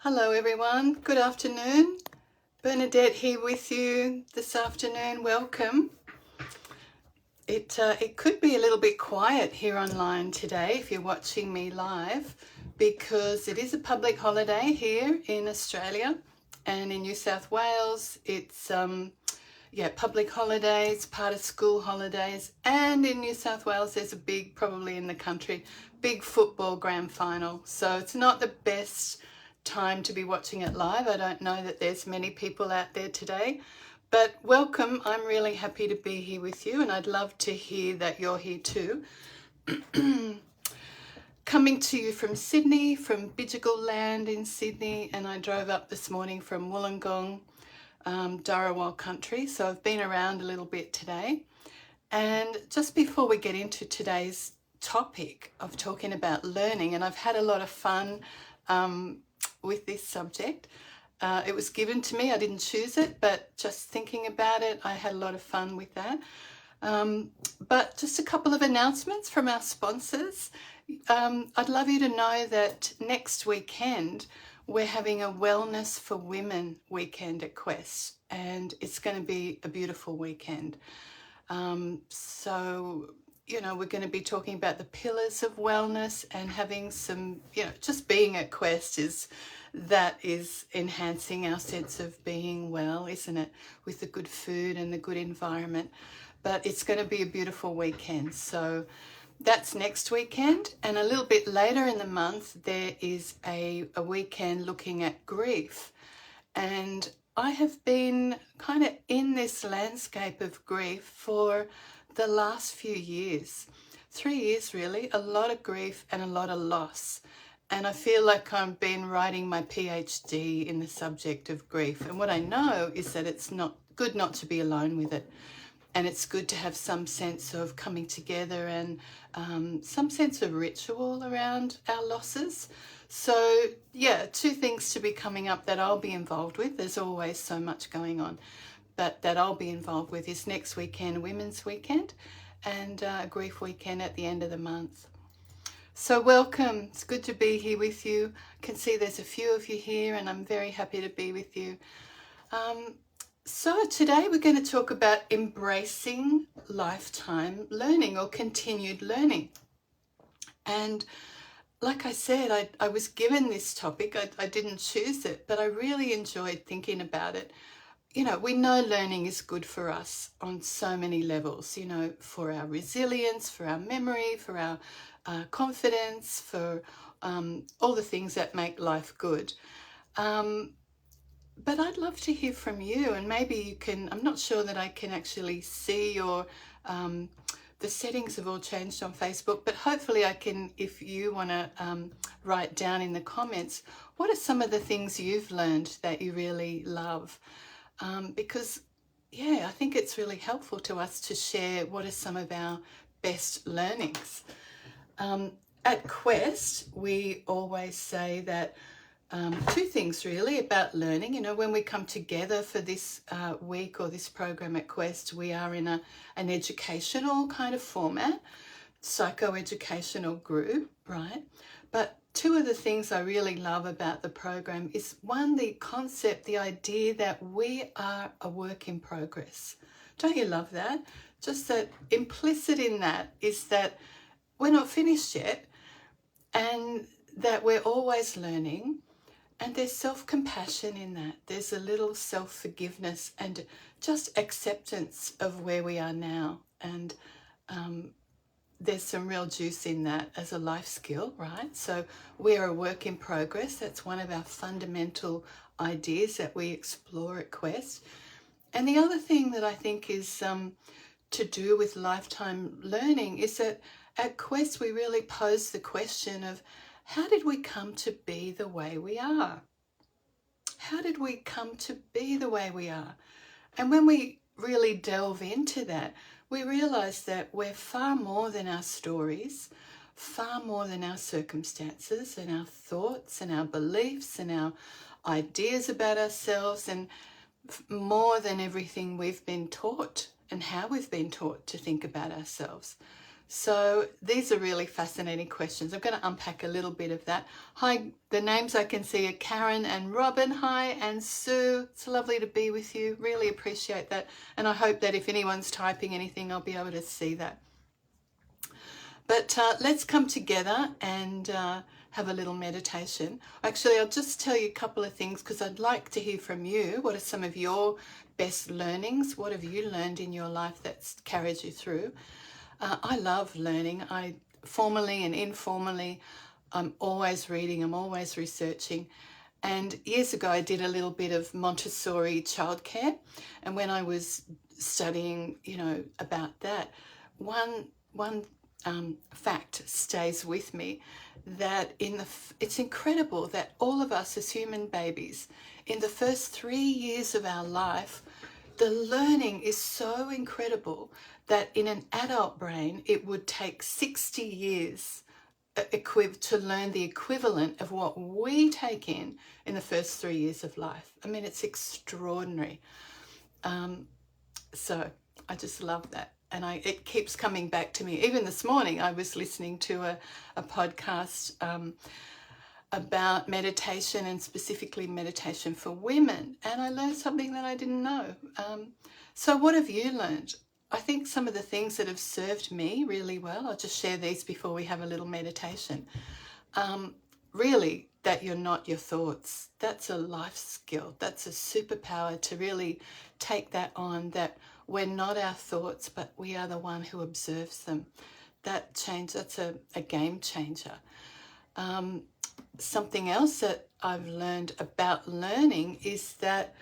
Hello everyone, good afternoon. Bernadette here with you this afternoon. Welcome. It could be a little bit quiet here online today if you're watching me live, because it is a public holiday here in Australia, and in New South Wales it's public holidays, part of school holidays, and in New South Wales there's a big, probably in the country, big football grand final. So it's not the best time to be watching it live. I don't know that there's many people out there today, but welcome. I'm really happy to be here with you, and I'd love to hear that you're here too. Coming to you from Sydney, from Bidjigal land in Sydney, and I drove up this morning from Wollongong, Dharawal country, so I've been around a little bit today. And just before we get into today's topic of talking about learning, and I've had a lot of fun with this subject. It was given to me, I didn't choose it, but just thinking about it, I had a lot of fun with that. But just a couple of announcements from our sponsors. I'd love you to know that next weekend we're having a Wellness for Women weekend at Quest, and it's going to be a beautiful weekend. We're going to be talking about the pillars of wellness and having some, just being at Quest is enhancing our sense of being well, isn't it? With the good food and the good environment. But it's going to be a beautiful weekend. So that's next weekend. And a little bit later in the month, there is a weekend looking at grief. And I have been kind of in this landscape of grief for the last few years, 3 years really, a lot of grief and a lot of loss. And I feel like I've been writing my PhD in the subject of grief. And what I know is that it's not good not to be alone with it. And it's good to have some sense of coming together and some sense of ritual around our losses. So yeah, 2 things to be coming up that I'll be involved with. There's always so much going on. But that I'll be involved with is next weekend, Women's Weekend, and a grief weekend at the end of the month. So welcome. It's good to be here with you. I can see there's a few of you here, and I'm very happy to be with you. So today we're going to talk about embracing lifetime learning or continued learning. And like I said, I was given this topic. I didn't choose it, but I really enjoyed thinking about it. We know learning is good for us on so many levels, for our resilience, for our memory, for our confidence, for all the things that make life good. But I'd love to hear from you, and maybe you can, I'm not sure that I can actually see your, the settings have all changed on Facebook, but hopefully I can, if you want to write down in the comments, what are some of the things you've learned that you really love? Because, I think it's really helpful to us to share what are some of our best learnings. At Quest, we always say that 2 things really about learning. When we come together for this week or this program at Quest, we are in an educational kind of format, psychoeducational group, right? But 2 of the things I really love about the program is, 1, the concept, the idea that we are a work in progress. Don't you love that? Just that implicit in that is that we're not finished yet, and that we're always learning, and there's self-compassion in that. There's a little self-forgiveness and just acceptance of where we are now. And there's some real juice in that as a life skill, right? So we're a work in progress. That's one of our fundamental ideas that we explore at Quest. And the other thing that I think is to do with lifetime learning is that at Quest we really pose the question of, how did we come to be the way we are? How did we come to be the way we are? And when we really delve into that, we realize that we're far more than our stories, far more than our circumstances and our thoughts and our beliefs and our ideas about ourselves, and more than everything we've been taught and how we've been taught to think about ourselves. So these are really fascinating questions. I'm going to unpack a little bit of that. Hi, the names I can see are Karen and Robin. Hi, and Sue. It's lovely to be with you. Really appreciate that. And I hope that if anyone's typing anything, I'll be able to see that. But let's come together and have a little meditation. Actually, I'll just tell you a couple of things because I'd like to hear from you. What are some of your best learnings? What have you learned in your life that's carried you through? I love learning. I formally and informally, I'm always reading, I'm always researching. And years ago, I did a little bit of Montessori childcare. And when I was studying, about that, one fact stays with me, that it's incredible that all of us as human babies, in the first 3 years of our life, the learning is so incredible that in an adult brain, it would take 60 years to learn the equivalent of what we take in the first 3 years of life. I mean, it's extraordinary. So I just love that. And it keeps coming back to me. Even this morning, I was listening to a podcast about meditation, and specifically meditation for women. And I learned something that I didn't know. So what have you learned? I think some of the things that have served me really well, I'll just share these before we have a little meditation. Really, that you're not your thoughts. That's a life skill. That's a superpower to really take that on, that we're not our thoughts, but we are the one who observes them. That's a game changer. Something else that I've learned about learning is that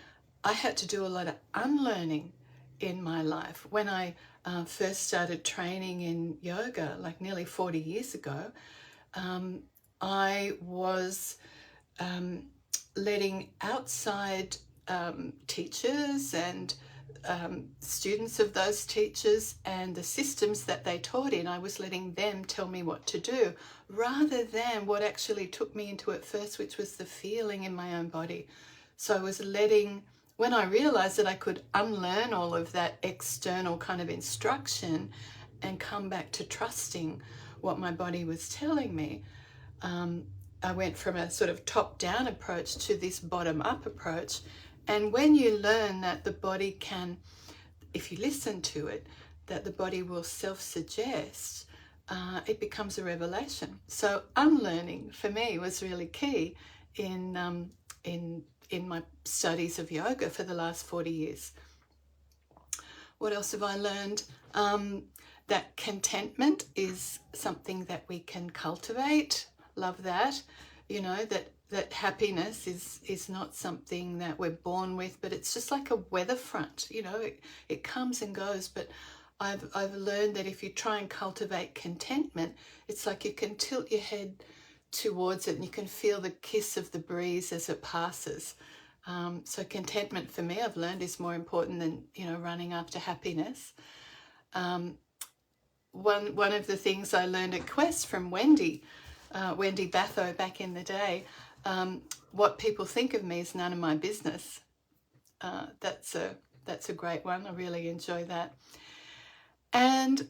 I had to do a lot of unlearning in my life. When I first started training in yoga, like nearly 40 years ago, I was letting outside teachers and students of those teachers and the systems that they taught in, I was letting them tell me what to do, rather than what actually took me into it first, which was the feeling in my own body. So I was when I realized that I could unlearn all of that external kind of instruction and come back to trusting what my body was telling me, I went from a sort of top-down approach to this bottom-up approach. And when you learn that the body can, if you listen to it, that the body will self-suggest, it becomes a revelation. So unlearning for me was really key in my studies of yoga for the last 40 years. What else have I learned? That contentment is something that we can cultivate. Love that. That happiness is not something that we're born with, but it's just like a weather front. It comes and goes. But I've learned that if you try and cultivate contentment, it's like you can tilt your head towards it and you can feel the kiss of the breeze as it passes. So contentment for me, I've learned, is more important than running after happiness. One of the things I learned at Quest from Wendy Batho back in the day, what people think of me is none of my business. That's a great one. I really enjoy that. And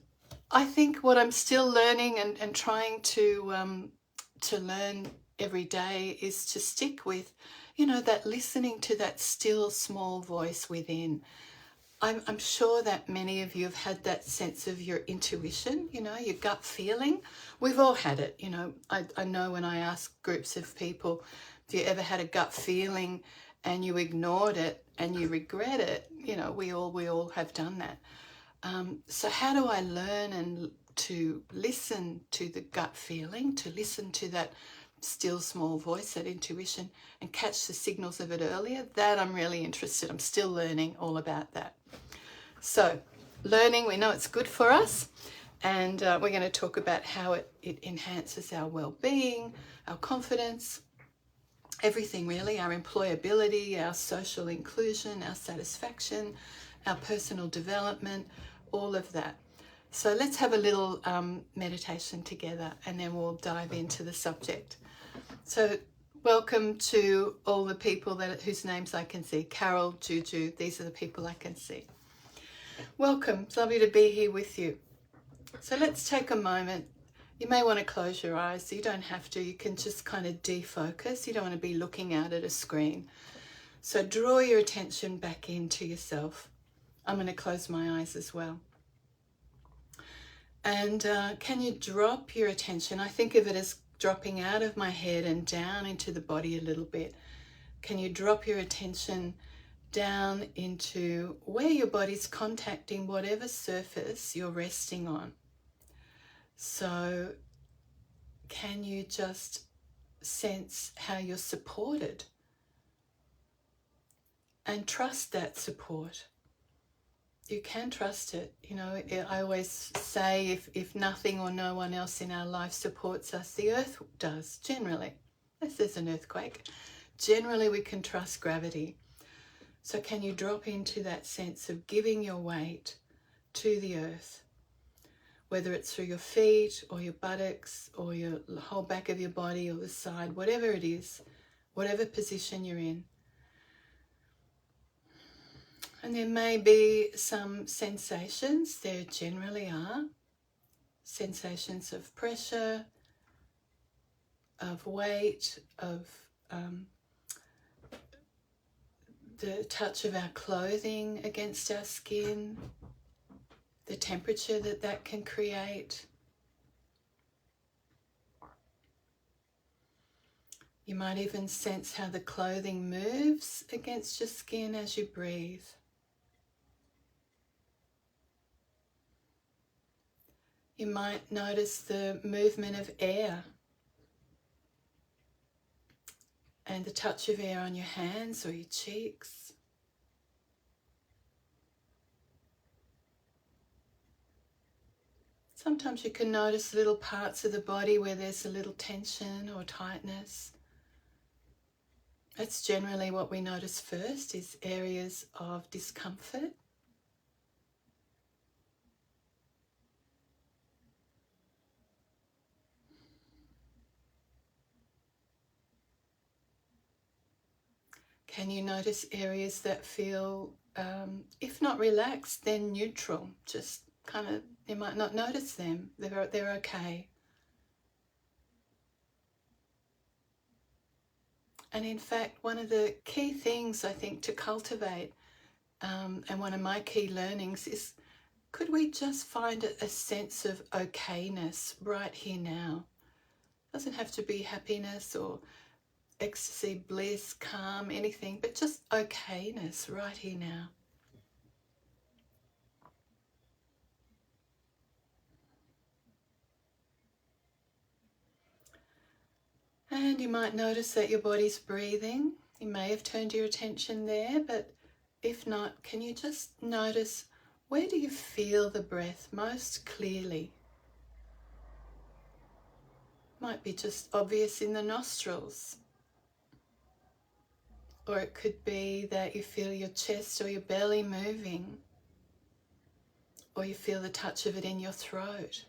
I think what I'm still learning and trying to learn every day is to stick with, that listening to that still small voice within. I'm sure that many of you have had that sense of your intuition, your gut feeling. We've all had it, I know when I ask groups of people, if you ever had a gut feeling and you ignored it and you regret it, we all have done that. So how do I learn to listen to the gut feeling, to listen to that still small voice, that intuition, and catch the signals of it earlier? That I'm really interested. I'm still learning all about that. So learning, we know it's good for us, and we're going to talk about how it enhances our well-being, our confidence, everything really, our employability, our social inclusion, our satisfaction, our personal development, all of that. So let's have a little meditation together, and then we'll dive into the subject. So welcome to all the people whose names I can see. Carol, Juju, these are the people I can see. Welcome. It's lovely to be here with you. So let's take a moment. You may want to close your eyes. So you don't have to. You can just kind of defocus. You don't want to be looking out at a screen. So draw your attention back into yourself. I'm going to close my eyes as well. And can you drop your attention? I think of it as dropping out of my head and down into the body a little bit. Can you drop your attention down into where your body's contacting whatever surface you're resting on? So can you just sense how you're supported and trust that support? You can trust it. You know, I always say if nothing or no one else in our life supports us, the earth does, generally. Unless there's an earthquake. Generally, we can trust gravity. So can you drop into that sense of giving your weight to the earth, whether it's through your feet or your buttocks or your whole back of your body or the side, whatever it is, whatever position you're in. And there may be some sensations, there generally are, sensations of pressure, of weight, of the touch of our clothing against our skin, the temperature that can create. You might even sense how the clothing moves against your skin as you breathe. You might notice the movement of air and the touch of air on your hands or your cheeks. Sometimes you can notice little parts of the body where there's a little tension or tightness. That's generally what we notice first, is areas of discomfort. Can you notice areas that feel, if not relaxed, then neutral? Just kind of, you might not notice them. They're okay. And in fact, one of the key things I think to cultivate, and one of my key learnings is, could we just find a sense of okayness right here now? It doesn't have to be happiness or ecstasy, bliss, calm, anything, but just okayness right here now. And you might notice that your body's breathing. You may have turned your attention there, but if not, can you just notice, where do you feel the breath most clearly? Might be just obvious in the nostrils. Or it could be that you feel your chest or your belly moving. Or you feel the touch of it in your throat.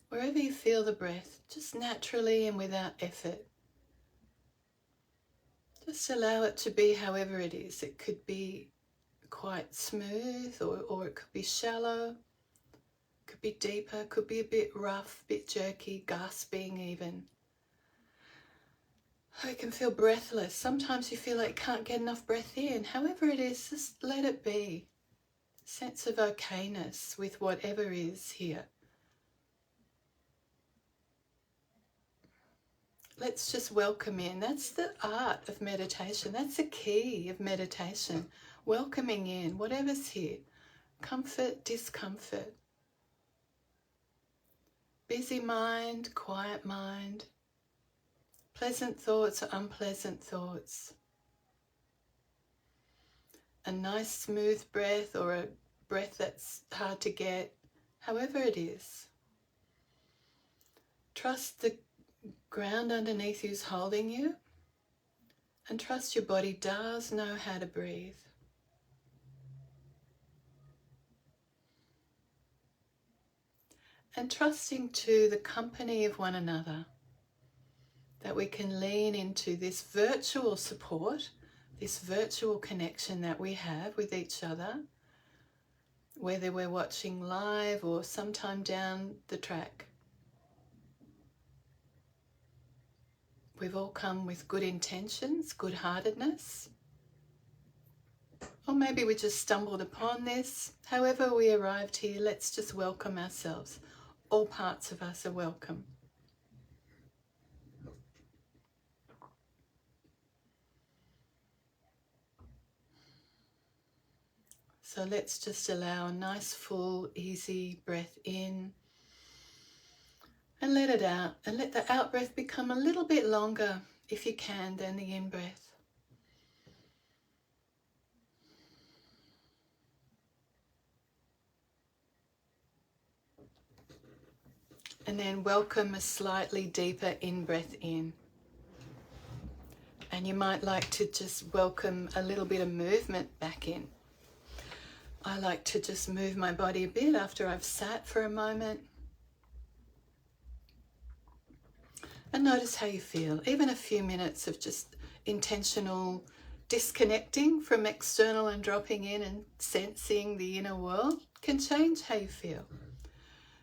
Wherever you feel the breath, just naturally and without effort. Just allow it to be however it is. It could be quite smooth or it could be shallow. It could be deeper, it could be a bit rough, a bit jerky, gasping even. Oh, you can feel breathless. Sometimes you feel like you can't get enough breath in. However it is, just let it be. Sense of okayness with whatever is here. Let's just welcome in. That's the art of meditation. That's the key of meditation. Welcoming in whatever's here. Comfort, discomfort. Busy mind, quiet mind. Pleasant thoughts or unpleasant thoughts. A nice smooth breath or a breath that's hard to get. However it is. Trust the ground underneath you's holding you, and trust your body does know how to breathe. And trusting to the company of one another, that we can lean into this virtual support, this virtual connection that we have with each other, whether we're watching live or sometime down the track. We've all come with good intentions, good-heartedness. Or maybe we just stumbled upon this. However we arrived here, let's just welcome ourselves. All parts of us are welcome. So let's just allow a nice, full, easy breath in and let it out. And let the out breath become a little bit longer, if you can, than the in breath. And then welcome a slightly deeper in-breath in. And you might like to just welcome a little bit of movement back in. I like to just move my body a bit after I've sat for a moment. And notice how you feel. Even a few minutes of just intentional disconnecting from external and dropping in and sensing the inner world can change how you feel.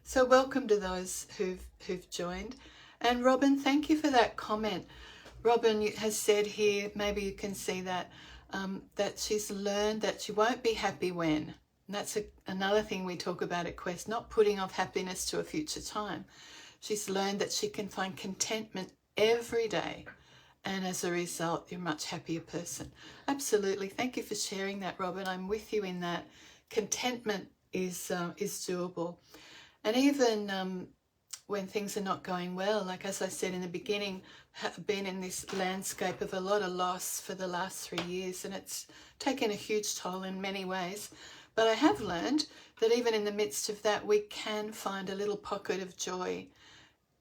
So welcome to those who've joined. And Robin, thank you for that comment. Robin has said here, maybe you can see that, that she's learned that she won't be happy when. And that's another thing we talk about at Quest, not putting off happiness to a future time. She's learned that she can find contentment every day. And as a result, you're a much happier person. Absolutely. Thank you for sharing that, Robin. I'm with you in that. Contentment is doable. And even when things are not going well, like as I said in the beginning, have been in this landscape of a lot of loss for the last 3 years, and it's taken a huge toll in many ways. But I have learned that even in the midst of that, we can find a little pocket of joy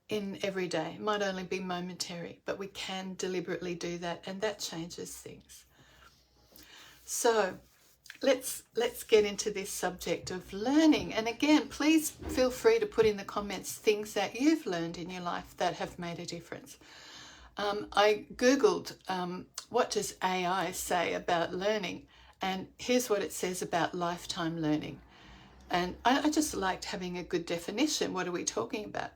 in every day. It might only be momentary, but we can deliberately do that, and that changes things. So let's get into this subject of learning. And again, please feel free to put in the comments things that you've learned in your life that have made a difference. I Googled what does AI say about learning, and here's what it says about lifetime learning. And I just liked having a good definition. What are we talking about?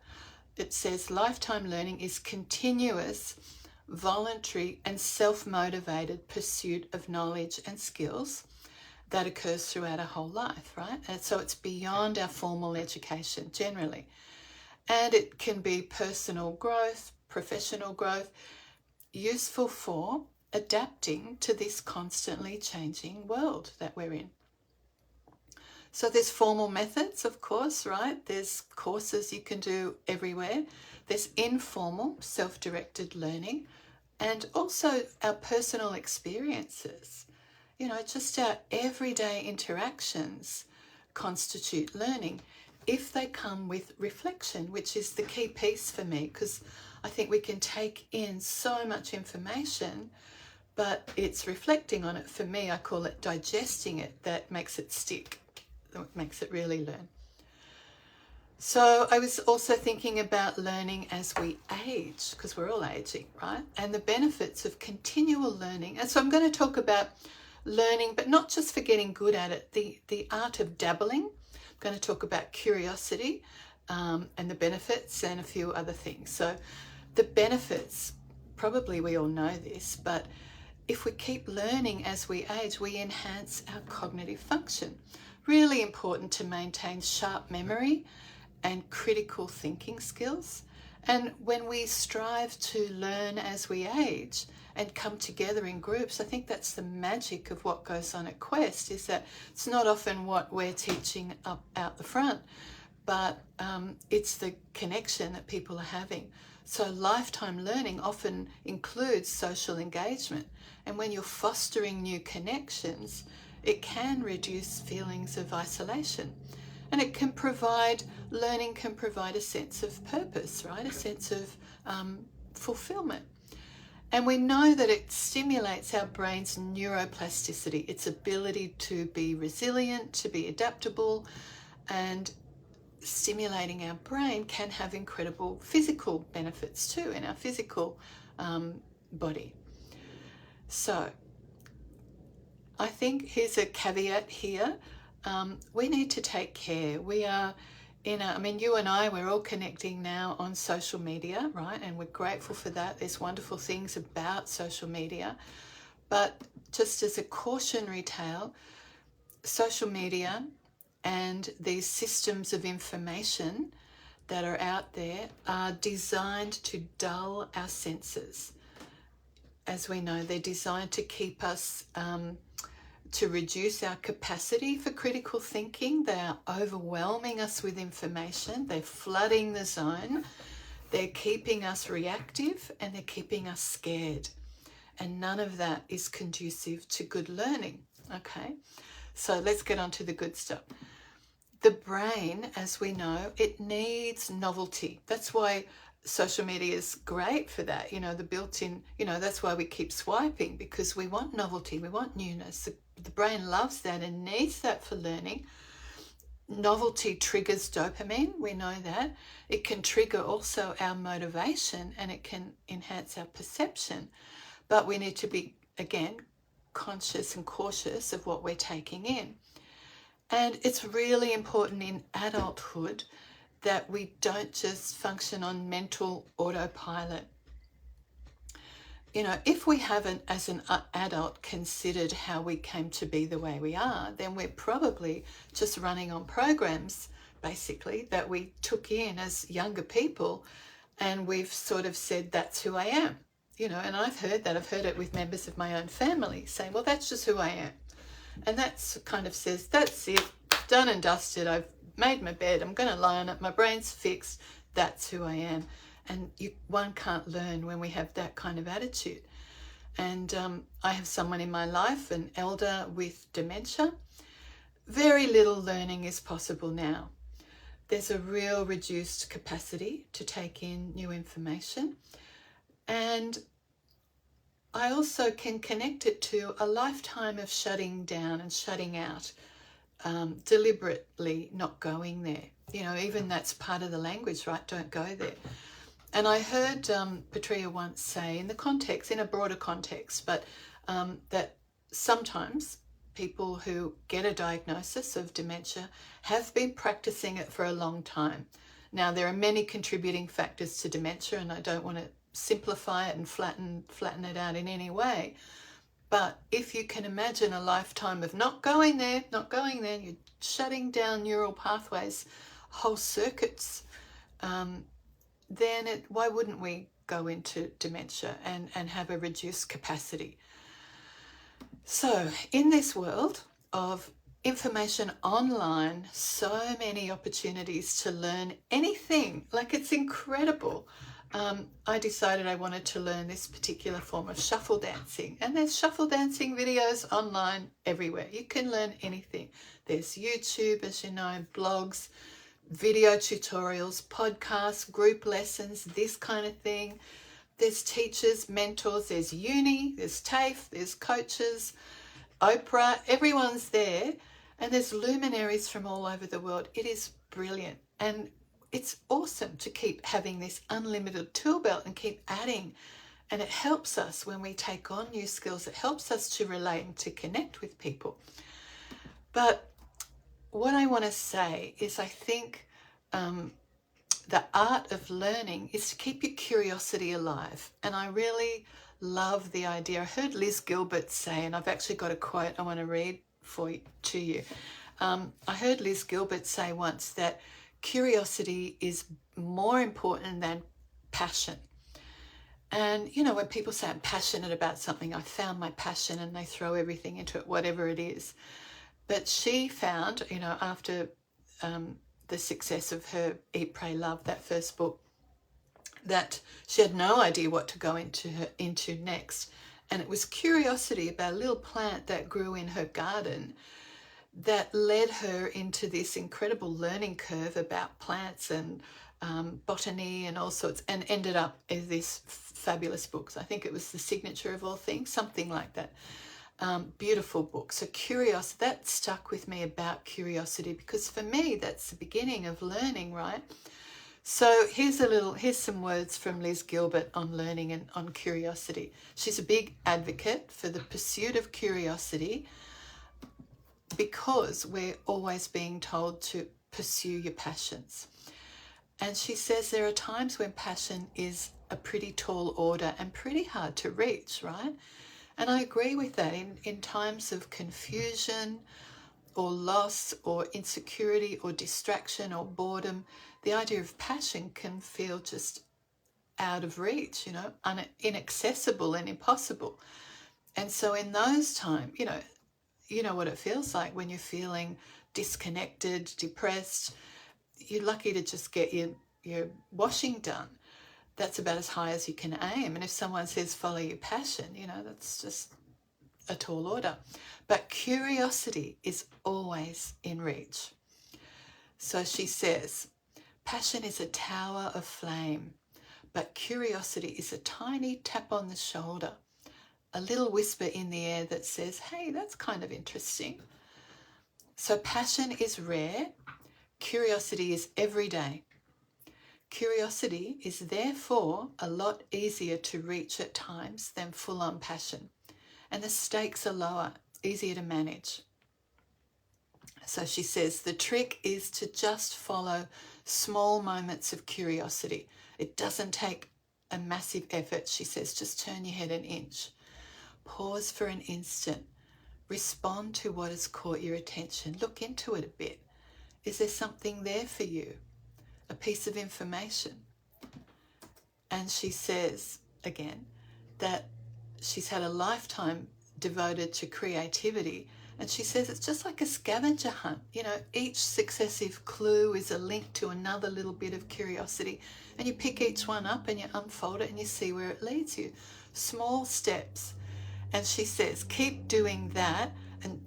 It says lifetime learning is continuous, voluntary and self-motivated pursuit of knowledge and skills that occurs throughout our whole life, right? And so it's beyond our formal education generally. And it can be personal growth, professional growth, useful for adapting to this constantly changing world that we're in. So there's formal methods, of course, right? There's courses you can do everywhere. There's informal, self-directed learning, and also our personal experiences. You know, just our everyday interactions constitute learning if they come with reflection, which is the key piece for me, because I think we can take in so much information, but it's reflecting on it. For me, I call it digesting it that makes it stick, that makes it really learn. So I was also thinking about learning as we age, because we're all aging, right? And the benefits of continual learning. And so I'm going to talk about learning, but not just for getting good at it, the art of dabbling. I'm going to talk about curiosity and the benefits and a few other things. So the benefits, probably we all know this, but if we keep learning as we age, we enhance our cognitive function. Really important to maintain sharp memory and critical thinking skills. And when we strive to learn as we age and come together in groups, I think that's the magic of what goes on at Quest, is that it's not often what we're teaching up out the front, but it's the connection that people are having. So lifetime learning often includes social engagement. And when you're fostering new connections, it can reduce feelings of isolation. And it can provide, learning can provide a sense of purpose, right? A sense of fulfillment. And we know that it stimulates our brain's neuroplasticity, its ability to be resilient, to be adaptable, and stimulating our brain can have incredible physical benefits too in our physical body. So I think here's a caveat here. we need to take care. We are I mean, you and I, we're all connecting now on social media, right? And we're grateful for that. There's wonderful things about social media. But just as a cautionary tale, social media and these systems of information that are out there are designed to dull our senses. As we know, they're designed to keep us, to reduce our capacity for critical thinking. They are overwhelming us with information. They're flooding the zone. They're keeping us reactive and they're keeping us scared. And none of that is conducive to good learning. Okay, so let's get on to the good stuff. The brain, as we know, it needs novelty. That's why social media is great for that. You know, the built-in, that's why we keep swiping, because we want novelty, we want newness. The brain loves that and needs that for learning. Novelty triggers dopamine, we know that. It can trigger also our motivation and it can enhance our perception. But we need to be, again, conscious and cautious of what we're taking in. And it's really important in adulthood that we don't just function on mental autopilot. You know, if we haven't, as an adult, considered how we came to be the way we are, then we're probably just running on programs, basically, that we took in as younger people, and we've sort of said, that's who I am. You know, and I've heard that. I've heard it with members of my own family saying, well, that's just who I am. And that's kind of says, that's it, done and dusted. I've made my bed. I'm going to lie on it. My brain's fixed. That's who I am. And one can't learn when we have that kind of attitude. And I have someone in my life, an elder with dementia. Very little learning is possible now. There's a real reduced capacity to take in new information. And I also can connect it to a lifetime of shutting down and shutting out, deliberately not going there. You know, even that's part of the language, right? Don't go there. And I heard Petria once say, in a broader context, but that sometimes people who get a diagnosis of dementia have been practicing it for a long time. Now, there are many contributing factors to dementia, and I don't want to simplify it and flatten it out in any way. But if you can imagine a lifetime of not going there, you're shutting down neural pathways, whole circuits, then why wouldn't we go into dementia and have a reduced capacity? So in this world of information online, so many opportunities to learn anything, like it's incredible. I decided I wanted to learn this particular form of shuffle dancing, and there's shuffle dancing videos online everywhere. You can learn anything. There's YouTube, as you know, blogs, video tutorials, podcasts, group lessons, this kind of thing. There's teachers, mentors, there's uni, there's TAFE, there's coaches, Oprah, everyone's there, and there's luminaries from all over the world. It is brilliant, and it's awesome to keep having this unlimited tool belt and keep adding, and it helps us when we take on new skills. It helps us to relate and to connect with people. But what I want to say is, I think the art of learning is to keep your curiosity alive. And I really love the idea. I heard Liz Gilbert say, and I've actually got a quote I want to read to you. I heard Liz Gilbert say once that curiosity is more important than passion. And, you know, when people say I'm passionate about something, I found my passion, and they throw everything into it, whatever it is. But she found, you know, after the success of her Eat, Pray, Love, that first book, that she had no idea what to go into next. And it was curiosity about a little plant that grew in her garden that led her into this incredible learning curve about plants and botany and all sorts, and ended up in these fabulous books. I think it was The Signature of All Things, something like that. Beautiful book. So curiosity, that stuck with me about curiosity, because for me that's the beginning of learning, right? So here's some words from Liz Gilbert on learning and on curiosity. She's a big advocate for the pursuit of curiosity because we're always being told to pursue your passions. And she says there are times when passion is a pretty tall order and pretty hard to reach, right? And I agree with that. In times of confusion or loss or insecurity or distraction or boredom, the idea of passion can feel just out of reach, inaccessible and impossible. And so in those times, you know what it feels like when you're feeling disconnected, depressed. You're lucky to just get your washing done. That's about as high as you can aim. And if someone says follow your passion, that's just a tall order. But curiosity is always in reach. So she says, passion is a tower of flame, but curiosity is a tiny tap on the shoulder, a little whisper in the air that says, hey, that's kind of interesting. So passion is rare. Curiosity is everyday. Curiosity is therefore a lot easier to reach at times than full-on passion. And the stakes are lower, easier to manage. So she says the trick is to just follow small moments of curiosity. It doesn't take a massive effort. She says just turn your head an inch. Pause for an instant. Respond to what has caught your attention. Look into it a bit. Is there something there for you? A piece of information? And she says, again, that she's had a lifetime devoted to creativity. And she says it's just like a scavenger hunt. Each successive clue is a link to another little bit of curiosity. And you pick each one up and you unfold it and you see where it leads you. Small steps. And she says, keep doing that, and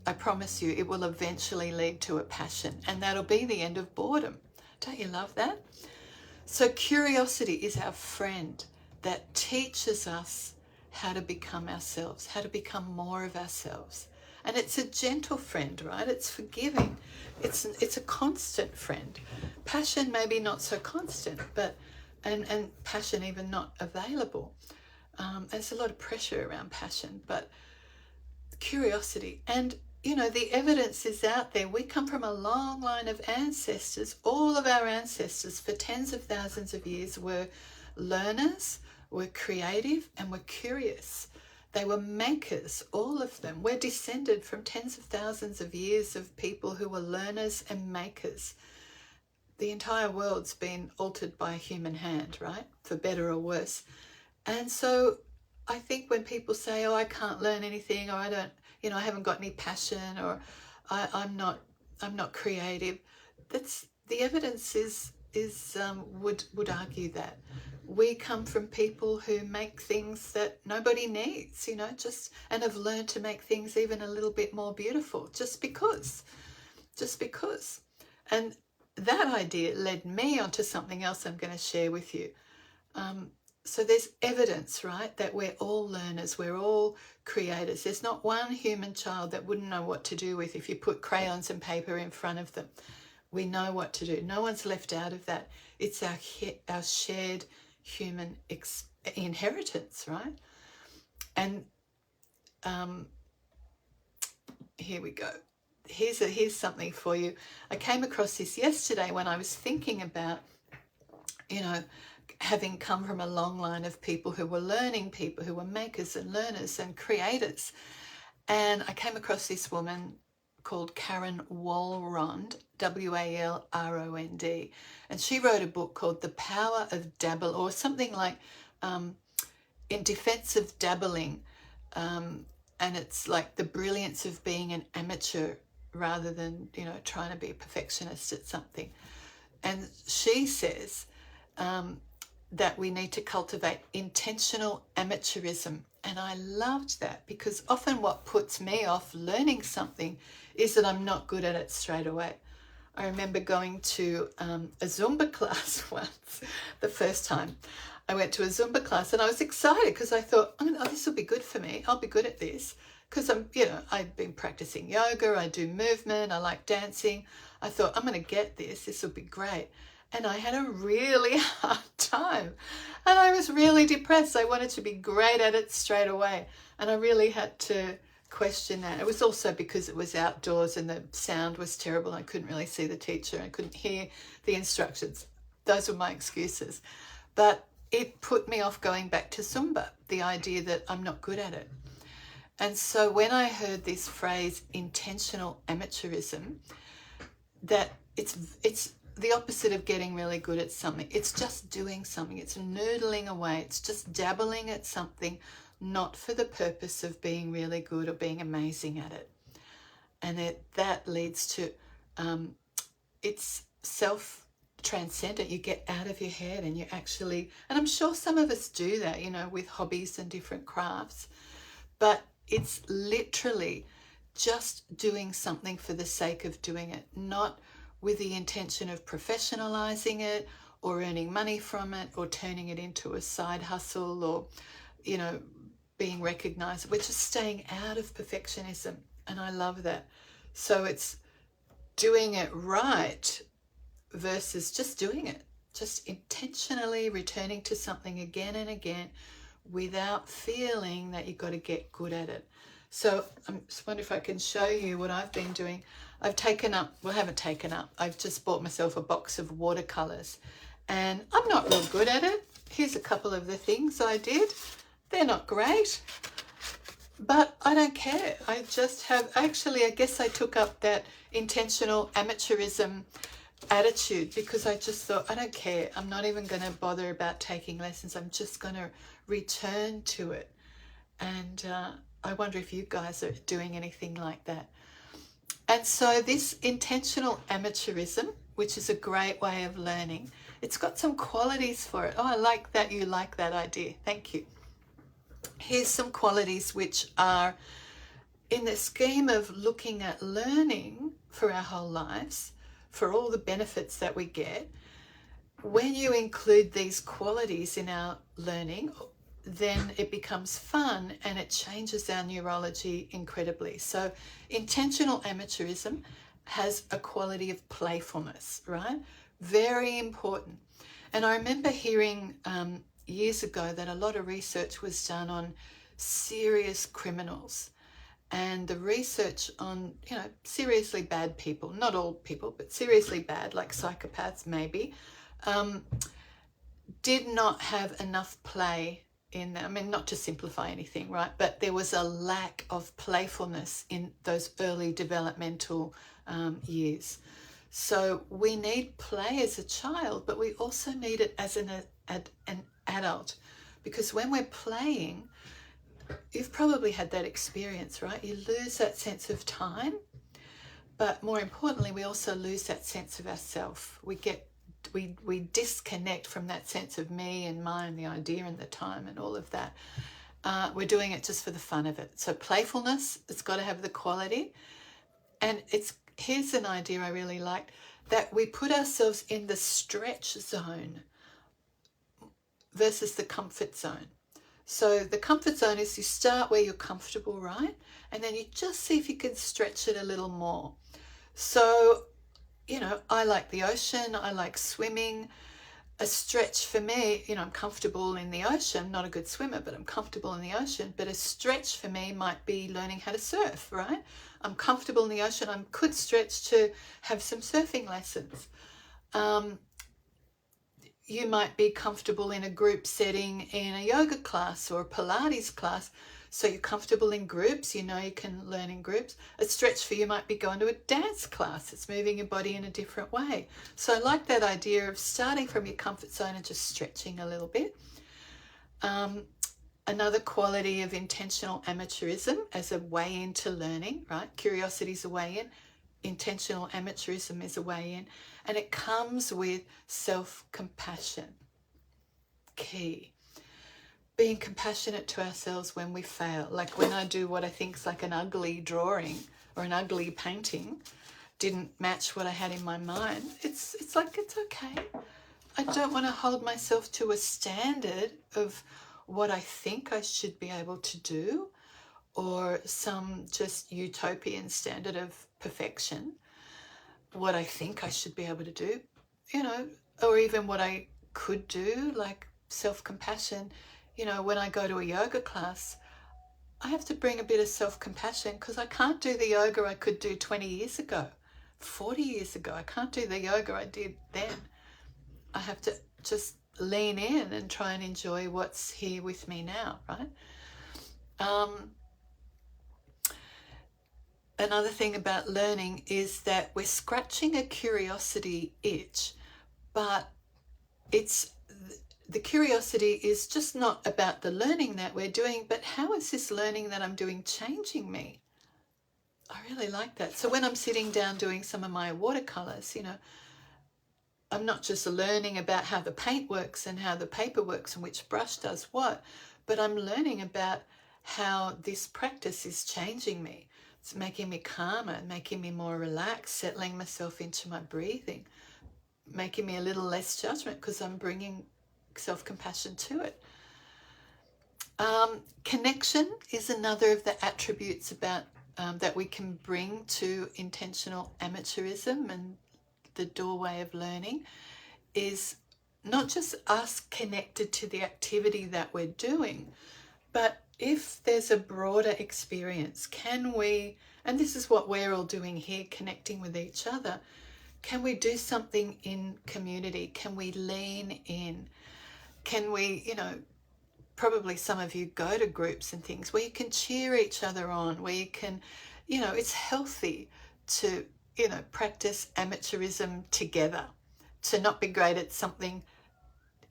I promise you it will eventually lead to a passion, and that'll be the end of boredom. Don't you love that? So curiosity is our friend that teaches us how to become ourselves, how to become more of ourselves. And it's a gentle friend, right? It's forgiving. It's a constant friend. Passion maybe not so constant, but and passion even not available. There's a lot of pressure around passion, but curiosity. And, the evidence is out there. We come from a long line of ancestors. All of our ancestors for tens of thousands of years were learners, were creative, and were curious. They were makers, all of them. We're descended from tens of thousands of years of people who were learners and makers. The entire world's been altered by a human hand, right? For better or worse. And so I think when people say, oh, I can't learn anything, or I don't, I haven't got any passion, or I'm not creative, that's the evidence would argue that. We come from people who make things that nobody needs, and have learned to make things even a little bit more beautiful just because. And that idea led me onto something else I'm going to share with you. So there's evidence, right, that we're all learners, we're all creators. There's not one human child that wouldn't know what to do with if you put crayons and paper in front of them. We know what to do. No one's left out of that. It's our shared human inheritance, right? And here we go. Here's something for you. I came across this yesterday when I was thinking about, having come from a long line of people who were learning, people who were makers and learners and creators. And I came across this woman called Karen Walrond, Walrond. And she wrote a book called The Power of Dabble, or something like In Defense of Dabbling. And it's like the brilliance of being an amateur rather than, trying to be a perfectionist at something. And she says that we need to cultivate intentional amateurism. And I loved that, because often what puts me off learning something is that I'm not good at it straight away. I remember going to a Zumba class once, the first time I went to a Zumba class, and I was excited because I thought, oh, this will be good for me. I'll be good at this because I've been practicing yoga, I do movement, I like dancing. I thought, I'm going to get this. This will be great. And I had a really hard time, and I was really depressed. I wanted to be great at it straight away, and I really had to question that. It was also because it was outdoors and the sound was terrible. I couldn't really see the teacher. I couldn't hear the instructions. Those were my excuses. But it put me off going back to Zumba, the idea that I'm not good at it. And so when I heard this phrase, intentional amateurism, that it's the opposite of getting really good at something. It's just doing something. It's noodling away. It's just dabbling at something, not for the purpose of being really good or being amazing at it. And that leads to, it's self-transcendent. You get out of your head and you actually, and I'm sure some of us do that, you know, with hobbies and different crafts, but it's literally just doing something for the sake of doing it, not with the intention of professionalizing it or earning money from it or turning it into a side hustle or, you know, being recognized. We're just staying out of perfectionism, and I love that. So it's doing it right versus just doing it, just intentionally returning to something again and again without feeling that you've got to get good at it. So I just wonder if I can show you what I've been doing. I've taken up, well, I haven't taken up, I've just bought myself a box of watercolors, and I'm not real good at it. Here's a couple of the things I did. They're not great, but I don't care. I just have, actually, I guess I took up that intentional amateurism attitude because I just thought, I don't care. I'm not even going to bother about taking lessons. I'm just going to return to it. And I wonder if you guys are doing anything like that. And so this intentional amateurism, which is a great way of learning, it's got some qualities for it. Oh, I like that you like that idea. Thank you. Here's some qualities which are, in the scheme of looking at learning for our whole lives, for all the benefits that we get, when you include these qualities in our learning, then it becomes fun and it changes our neurology incredibly. So intentional amateurism has a quality of playfulness, right? Very important. And I remember hearing years ago that a lot of research was done on serious criminals, and the research on, you know, seriously bad people, not all people, but seriously bad, like psychopaths maybe, did not have enough play in them. I mean, not to simplify anything, right? But there was a lack of playfulness in those early developmental years. So we need play as a child, but we also need it as an adult, because when we're playing, you've probably had that experience, right? You lose that sense of time, but more importantly, we also lose that sense of ourself. We disconnect from that sense of me and mine, the idea and the time and all of that. We're doing it just for the fun of it. So playfulness, it's got to have the quality. And here's an idea I really liked, that we put ourselves in the stretch zone versus the comfort zone. So the comfort zone is you start where you're comfortable, right? And then you just see if you can stretch it a little more. So, you know, I like the ocean, I like swimming. A stretch for me, you know, I'm comfortable in the ocean, not a good swimmer, but I'm comfortable in the ocean. But a stretch for me might be learning how to surf, right? I'm comfortable in the ocean. I could stretch to have some surfing lessons. You might be comfortable in a group setting in a yoga class or a Pilates class. So you're comfortable in groups, you know you can learn in groups. A stretch for you might be going to a dance class. It's moving your body in a different way. So I like that idea of starting from your comfort zone and just stretching a little bit. Another quality of intentional amateurism as a way into learning, right? Curiosity is a way in. Intentional amateurism is a way in. And it comes with self-compassion. Key. Being compassionate to ourselves when we fail. Like when I do what I think is like an ugly drawing or an ugly painting, didn't match what I had in my mind. It's like, it's okay. I don't want to hold myself to a standard of what I think I should be able to do, or some just utopian standard of perfection, what I think I should be able to do, you know, or even what I could do, like self-compassion. You know, when I go to a yoga class, I have to bring a bit of self-compassion, because I can't do the yoga I could do 20 years ago, 40 years ago. I can't do the yoga I did then. I have to just lean in and try and enjoy what's here with me now, right? Another thing about learning is that we're scratching a curiosity itch, but the curiosity is just not about the learning that we're doing, but how is this learning that I'm doing changing me? I really like that. So when I'm sitting down doing some of my watercolors, you know, I'm not just learning about how the paint works and how the paper works and which brush does what, but I'm learning about how this practice is changing me. It's making me calmer, making me more relaxed, settling myself into my breathing, making me a little less judgment because I'm bringing self-compassion to it. Connection is another of the attributes about that we can bring to intentional amateurism, and the doorway of learning is not just us connected to the activity that we're doing, but if there's a broader experience, can we, and this is what we're all doing here, connecting with each other, can we do something in community? Can we lean in? Can we, you know, probably some of you go to groups and things where you can cheer each other on, where you can, you know, it's healthy to, you know, practice amateurism together, to not be great at something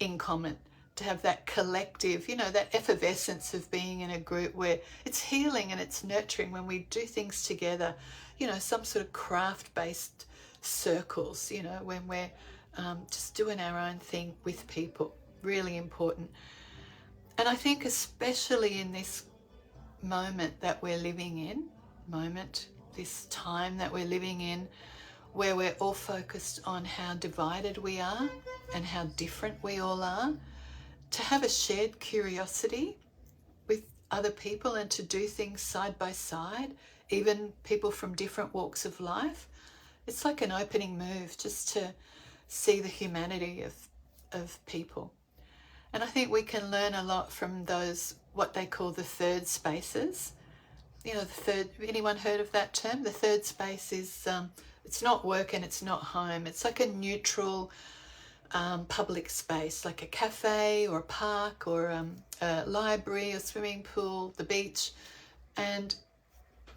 in common, to have that collective, you know, that effervescence of being in a group where it's healing and it's nurturing when we do things together, you know, some sort of craft-based circles, you know, when we're just doing our own thing with people. Really important. And I think especially in this moment that we're living in, this time that we're living in, where we're all focused on how divided we are and how different we all are, to have a shared curiosity with other people and to do things side by side, even people from different walks of life, it's like an opening move just to see the humanity of people. And I think we can learn a lot from those, what they call the third spaces. You know, the third, anyone heard of that term? The third space is, it's not work and it's not home. It's like a neutral public space, like a cafe or a park or a library or swimming pool, the beach. And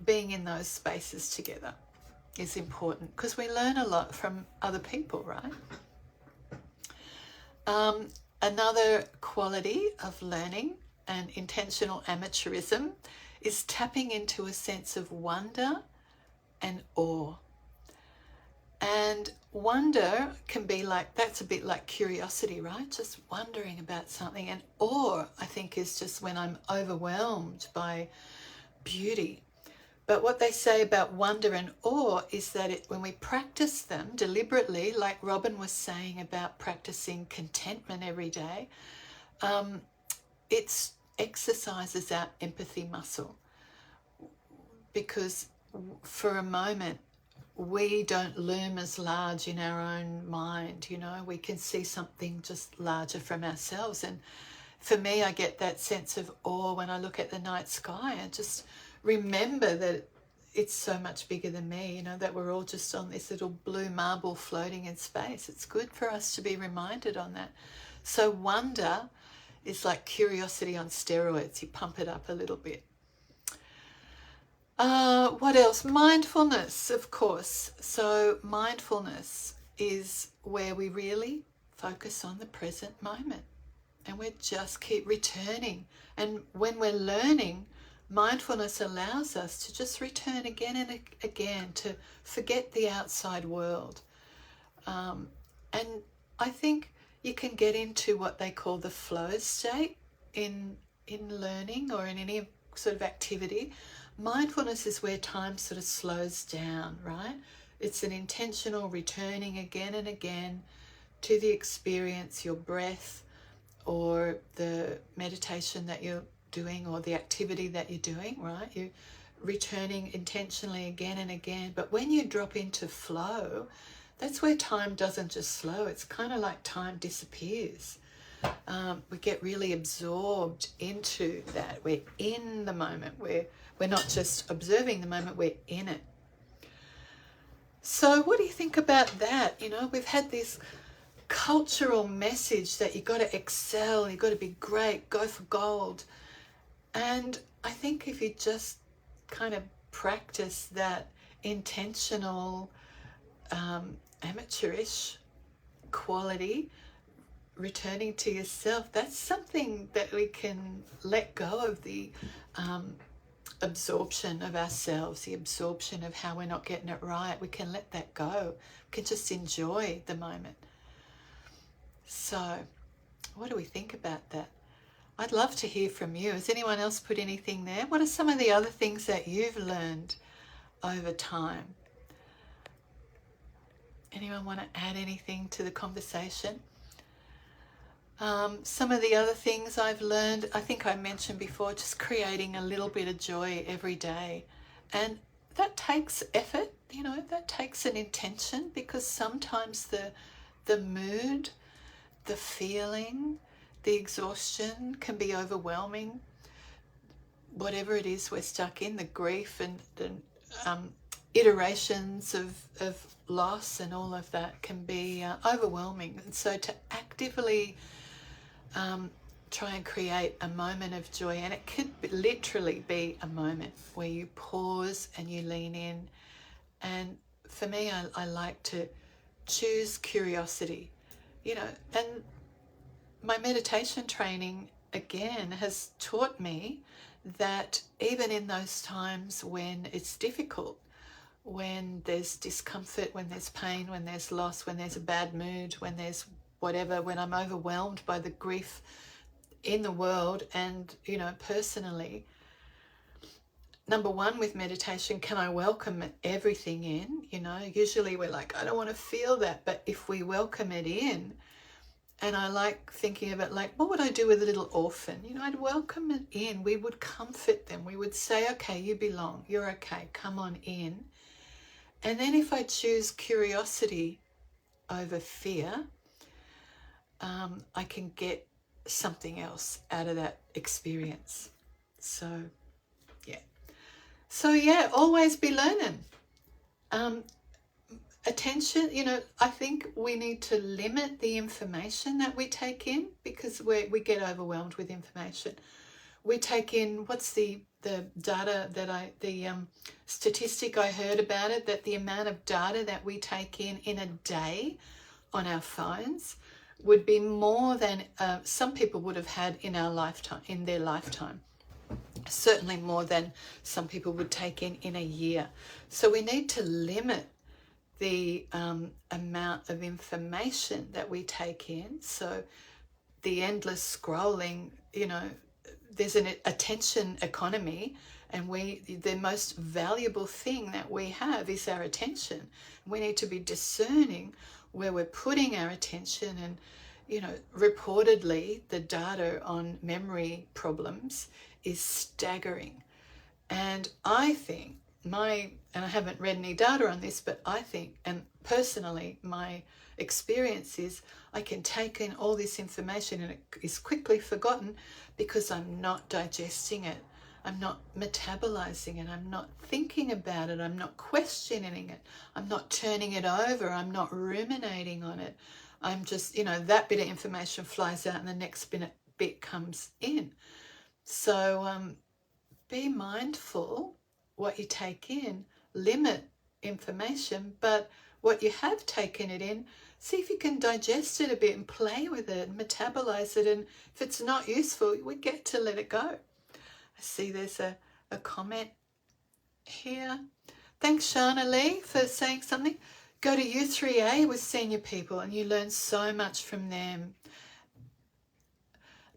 being in those spaces together is important because we learn a lot from other people, right? Another quality of learning and intentional amateurism is tapping into a sense of wonder and awe. And wonder can be like, that's a bit like curiosity, right? Just wondering about something. And awe, I think, is just when I'm overwhelmed by beauty. But what they say about wonder and awe is that when we practice them deliberately, like Robin was saying about practicing contentment every day, it exercises our empathy muscle. Because for a moment, we don't loom as large in our own mind, you know, we can see something just larger from ourselves. And for me, I get that sense of awe when I look at the night sky and just remember that it's so much bigger than me, you know, that we're all just on this little blue marble floating in space. It's good for us to be reminded on that. So wonder is like curiosity on steroids. You pump it up a little bit. What else? Mindfulness, of course. So mindfulness is where we really focus on the present moment and we just keep returning. And when we're learning, mindfulness allows us to just return again and again, to forget the outside world. And I think you can get into what they call the flow state in learning or in any sort of activity. Mindfulness is where time sort of slows down, right? It's an intentional returning again and again to the experience, your breath or the meditation that you're doing or the activity that you're doing, right? You're returning intentionally again and again. But when you drop into flow, that's where time doesn't just slow. It's kind of like time disappears. we get really absorbed into that. We're in the moment. We're not just observing the moment, we're in it. So what do you think about that? You know, we've had this cultural message that you've got to excel, you've got to be great, go for gold. And I think if you just kind of practice that intentional, amateurish quality, returning to yourself, that's something that we can let go of, the absorption of ourselves, the absorption of how we're not getting it right. We can let that go. We can just enjoy the moment. So what do we think about that? I'd love to hear from you. Has anyone else put anything there? What are some of the other things that you've learned over time? Anyone want to add anything to the conversation? Some of the other things I've learned, I think I mentioned before, just creating a little bit of joy every day. And that takes effort, you know, that takes an intention, because sometimes the mood, the feeling, the exhaustion can be overwhelming. Whatever it is we're stuck in, the grief and the iterations of loss and all of that can be overwhelming. And so to actively try and create a moment of joy, and it could literally be a moment where you pause and you lean in. And for me, I like to choose curiosity, you know, and my meditation training again has taught me that even in those times when it's difficult, when there's discomfort, when there's pain, when there's loss, when there's a bad mood, when there's whatever, when I'm overwhelmed by the grief in the world and, you know, personally, number one, with meditation, can I welcome everything in? You know, usually we're like, I don't want to feel that. But if we welcome it in, and I like thinking of it like, what would I do with a little orphan? You know, I'd welcome it in. We would comfort them. We would say, okay, you belong. You're okay. Come on in. And then if I choose curiosity over fear, I can get something else out of that experience. So, yeah. So, yeah, always be learning. Attention, you know, I think we need to limit the information that we take in, because we get overwhelmed with information. We take in, what's the data that the statistic I heard about it, that the amount of data that we take in a day on our phones would be more than some people would have had in their lifetime. Certainly more than some people would take in a year. So we need to limit the amount of information that we take in. So the endless scrolling, you know, there's an attention economy, and the most valuable thing that we have is our attention. We need to be discerning where we're putting our attention. And, you know, reportedly the data on memory problems is staggering. And I think and I haven't read any data on this, but I think, and personally, my experience is I can take in all this information and it is quickly forgotten because I'm not digesting it. I'm not metabolizing it. I'm not thinking about it. I'm not questioning it. I'm not turning it over. I'm not ruminating on it. I'm just, you know, that bit of information flies out and the next bit comes in. So be mindful what you take in, limit information, but what you have taken it in, see if you can digest it a bit and play with it and metabolize it. And if it's not useful, we get to let it go. I see there's a comment here. Thanks, Shana Lee, for saying something. Go to U3A with senior people and you learn so much from them.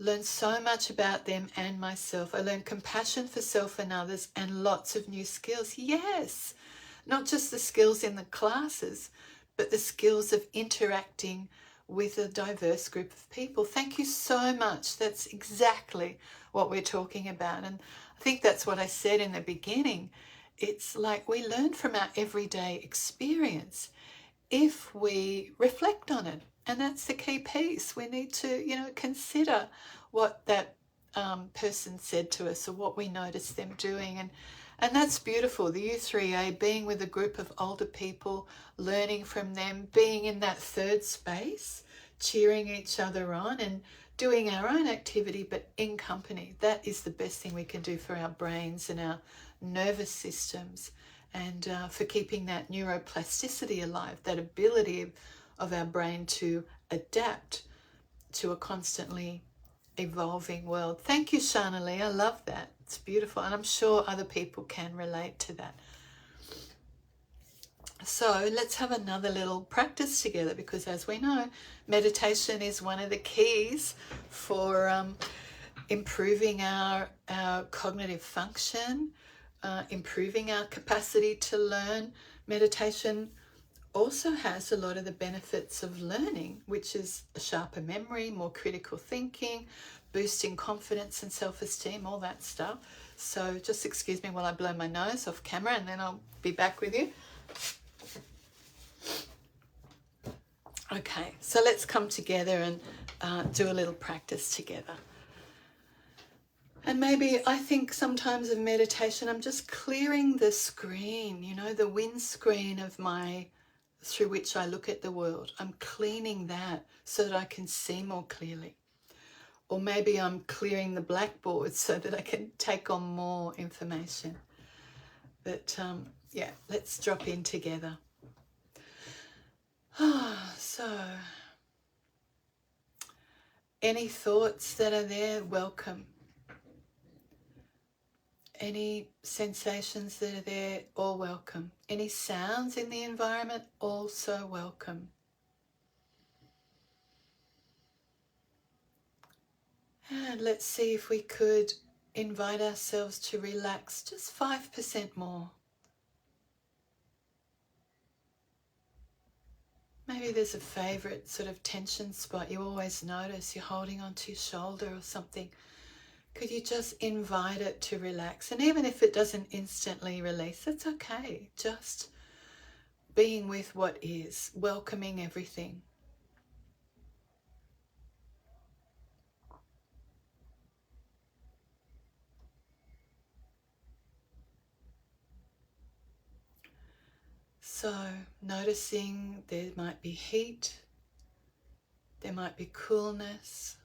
Learn so much about them and myself. I learned compassion for self and others and lots of new skills. Yes, not just the skills in the classes, but the skills of interacting with a diverse group of people. Thank you so much. That's exactly what we're talking about. And I think that's what I said in the beginning. It's like we learn from our everyday experience if we reflect on it And that's the key piece. We need to, consider what that person said to us or what we noticed them doing. And that's beautiful. The U3A, being with a group of older people, learning from them, being in that third space, cheering each other on and doing our own activity, but in company. That is the best thing we can do for our brains and our nervous systems, and for keeping that neuroplasticity alive, that ability of our brain to adapt to a constantly evolving world. Thank you, Shana Lee. I love that. It's beautiful. And I'm sure other people can relate to that. So let's have another little practice together, because as we know, meditation is one of the keys for improving our cognitive function, improving our capacity to learn. Meditation also has a lot of the benefits of learning, which is a sharper memory, more critical thinking, boosting confidence and self-esteem, all that stuff. So just excuse me while I blow my nose off camera, and then I'll be back with you. Okay, so let's come together and do a little practice together. And maybe I think sometimes of meditation, I'm just clearing the screen, the windscreen of through which I look at the world. I'm cleaning that so that I can see more clearly. Or maybe I'm clearing the blackboard so that I can take on more information. But yeah, let's drop in together. So, any thoughts that are there, welcome. Any sensations that are there, all welcome. Any sounds in the environment, also welcome. And let's see if we could invite ourselves to relax just 5% more. Maybe there's a favorite sort of tension spot you always notice, you're holding onto your shoulder or something. Could you just invite it to relax? And even if it doesn't instantly release, it's okay. Just being with what is, welcoming everything. So noticing there might be heat, there might be coolness,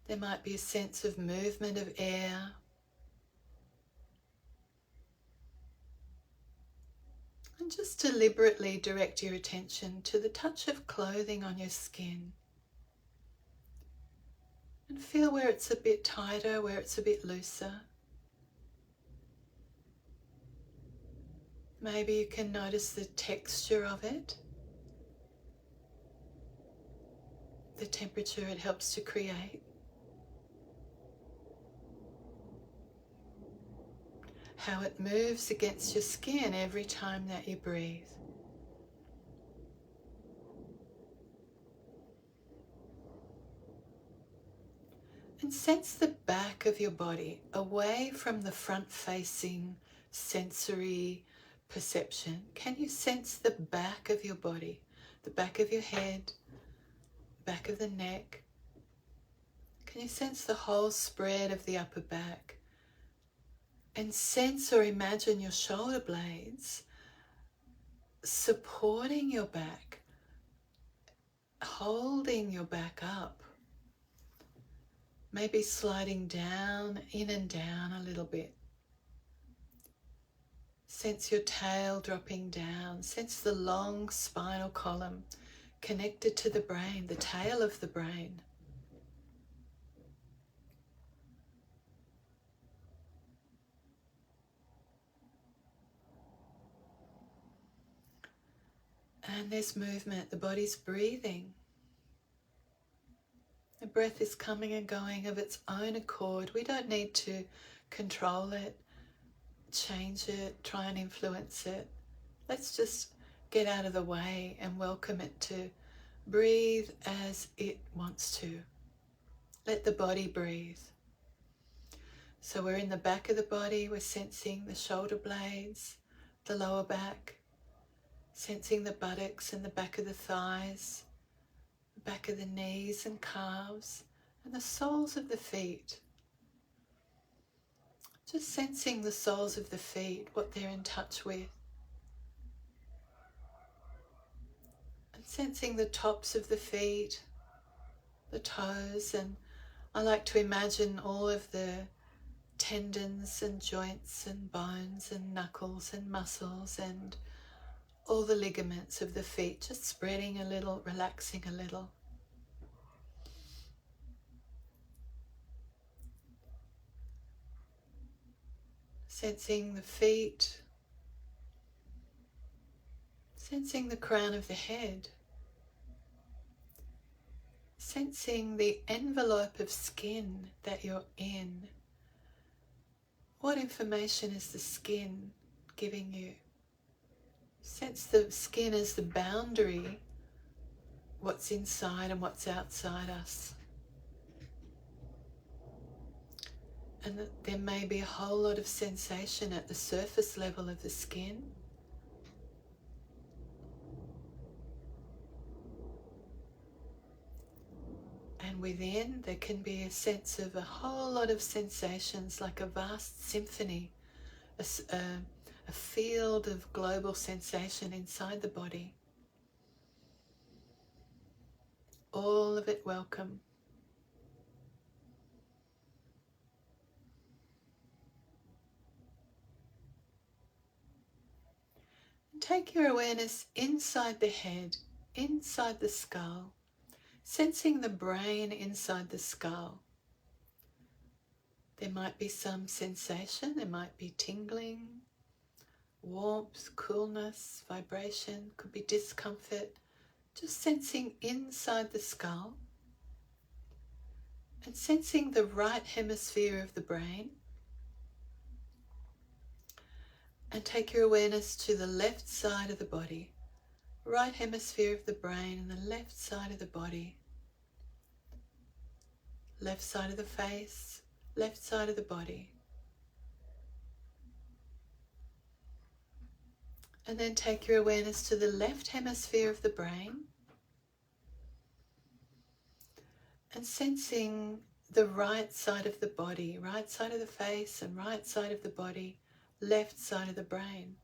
there might be a sense of movement of air. And just deliberately direct your attention to the touch of clothing on your skin. And feel where it's a bit tighter, where it's a bit looser. Maybe you can notice the texture of it, the temperature it helps to create, how it moves against your skin every time that you breathe. And sense the back of your body away from the front-facing sensory perception. Can you sense the back of your body, the back of your head, back of the neck? Can you sense the whole spread of the upper back? And sense or imagine your shoulder blades supporting your back, holding your back up. Maybe sliding down, in and down a little bit. Sense your tail dropping down. Sense the long spinal column connected to the brain, the tail of the brain. And there's movement, the body's breathing. The breath is coming and going of its own accord. We don't need to control it, change it, try and influence it. Let's just get out of the way and welcome it to breathe as it wants to. Let the body breathe. So we're in the back of the body, we're sensing the shoulder blades, the lower back. Sensing the buttocks and the back of the thighs, the back of the knees and calves, and the soles of the feet. Just sensing the soles of the feet, what they're in touch with. And sensing the tops of the feet, the toes, and I like to imagine all of the tendons and joints and bones and knuckles and muscles and all the ligaments of the feet just spreading a little, relaxing a little. Sensing the feet, sensing the crown of the head, sensing the envelope of skin that you're in. What information is the skin giving you? Sense the skin as the boundary, what's inside and what's outside us. And that there may be a whole lot of sensation at the surface level of the skin. And within there can be a sense of a whole lot of sensations, like a vast symphony, a field of global sensation inside the body. All of it welcome. Take your awareness inside the head, inside the skull, sensing the brain inside the skull. There might be some sensation, there might be tingling, warmth, coolness, vibration, could be discomfort. Just sensing inside the skull and sensing the right hemisphere of the brain. And take your awareness to the left side of the body, right hemisphere of the brain and the left side of the body, left side of the face, left side of the body. And then take your awareness to the left hemisphere of the brain and sensing the right side of the body, right side of the face and right side of the body, left side of the brain.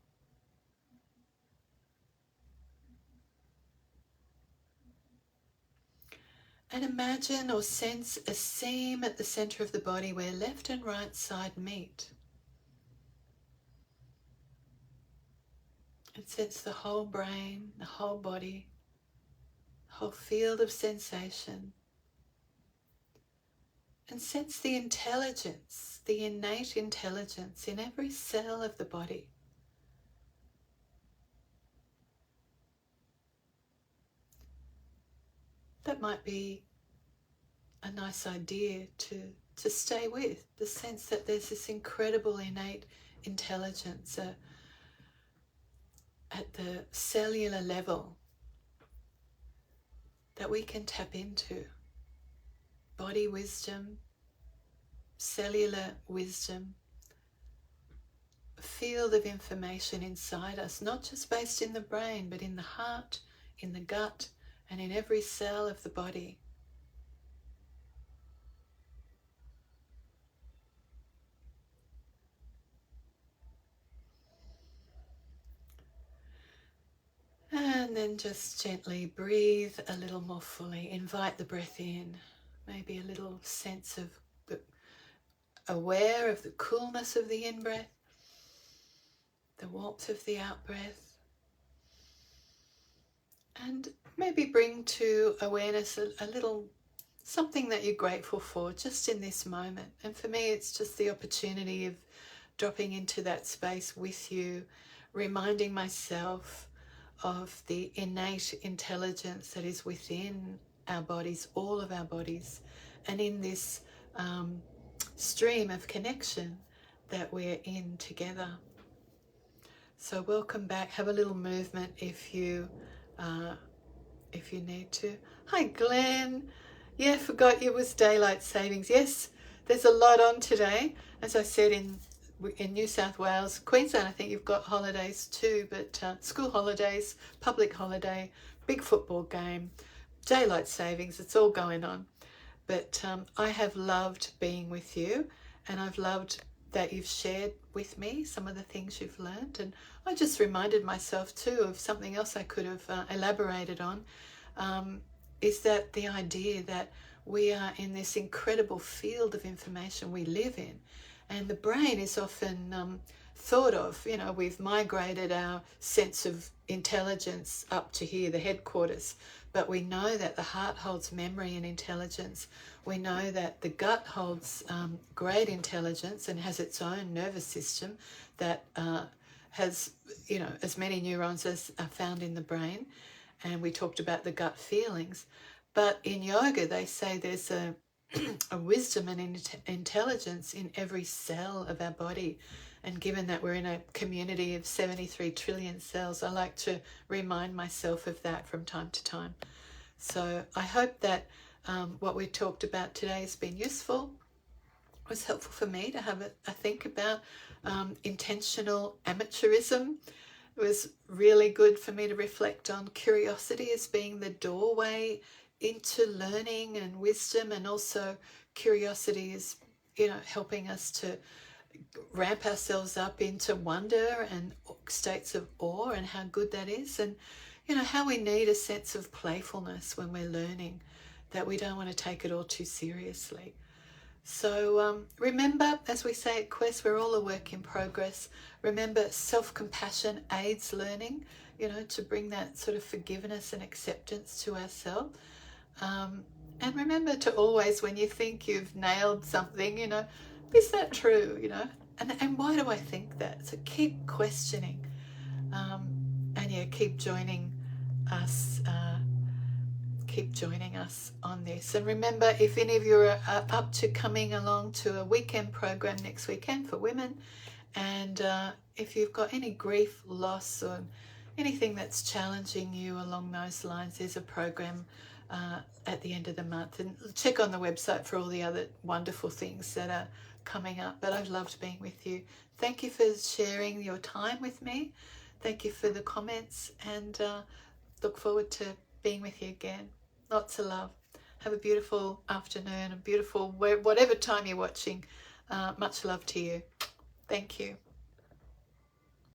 And imagine or sense a seam at the center of the body where left and right side meet. And sense the whole brain, the whole body, the whole field of sensation. And sense the intelligence, the innate intelligence in every cell of the body. That might be a nice idea to stay with, the sense that there's this incredible innate intelligence at the cellular level that we can tap into. Body wisdom, cellular wisdom, a field of information inside us, not just based in the brain, but in the heart, in the gut, and in every cell of the body. And then just gently breathe a little more fully. Invite the breath in. Maybe a little sense of aware of the coolness of the in-breath, the warmth of the out-breath. And maybe bring to awareness a little something that you're grateful for just in this moment. And for me, it's just the opportunity of dropping into that space with you, reminding myself of the innate intelligence that is within our bodies, all of our bodies, and in this stream of connection that we're in together. So welcome back. Have a little movement if you need to. Hi Glenn. Yeah, forgot it was daylight savings. Yes, there's a lot on today. As I said in in New South Wales, Queensland, I think you've got holidays too, but school holidays, public holiday, big football game, daylight savings, it's all going on. But I have loved being with you, and I've loved that you've shared with me some of the things you've learned. And I just reminded myself too of something else I could have elaborated on, is that the idea that we are in this incredible field of information we live in, and the brain is often thought of, you know, we've migrated our sense of intelligence up to here, the headquarters, but we know that the heart holds memory and intelligence. We know that the gut holds great intelligence and has its own nervous system that has, you know, as many neurons as are found in the brain. And we talked about the gut feelings. But in yoga, they say there's a wisdom and intelligence in every cell of our body. And given that we're in a community of 73 trillion cells, I like to remind myself of that from time to time. So I hope that what we talked about today has been useful. It was helpful for me to have a think about intentional amateurism. It was really good for me to reflect on curiosity as being the doorway into learning and wisdom, and also curiosity is, you know, helping us to ramp ourselves up into wonder and states of awe, and how good that is, and you know how we need a sense of playfulness when we're learning, that we don't want to take it all too seriously. So remember, as we say at Quest, we're all a work in progress. Remember, self-compassion aids learning, you know, to bring that sort of forgiveness and acceptance to ourselves. And remember to always, when you think you've nailed something, you know, is that true, you know? And why do I think that? So keep questioning. And yeah, keep joining us. Keep joining us on this. And remember, if any of you are up to coming along to a weekend program next weekend for women, and if you've got any grief, loss, or anything that's challenging you along those lines, there's a program at the end of the month. And check on the website for all the other wonderful things that are coming up. But I've loved being with you. Thank you for sharing your time with me. Thank you for the comments, and look forward to being with you again. Lots of love. Have a beautiful afternoon, a beautiful whatever time you're watching. Much love to you. Thank you.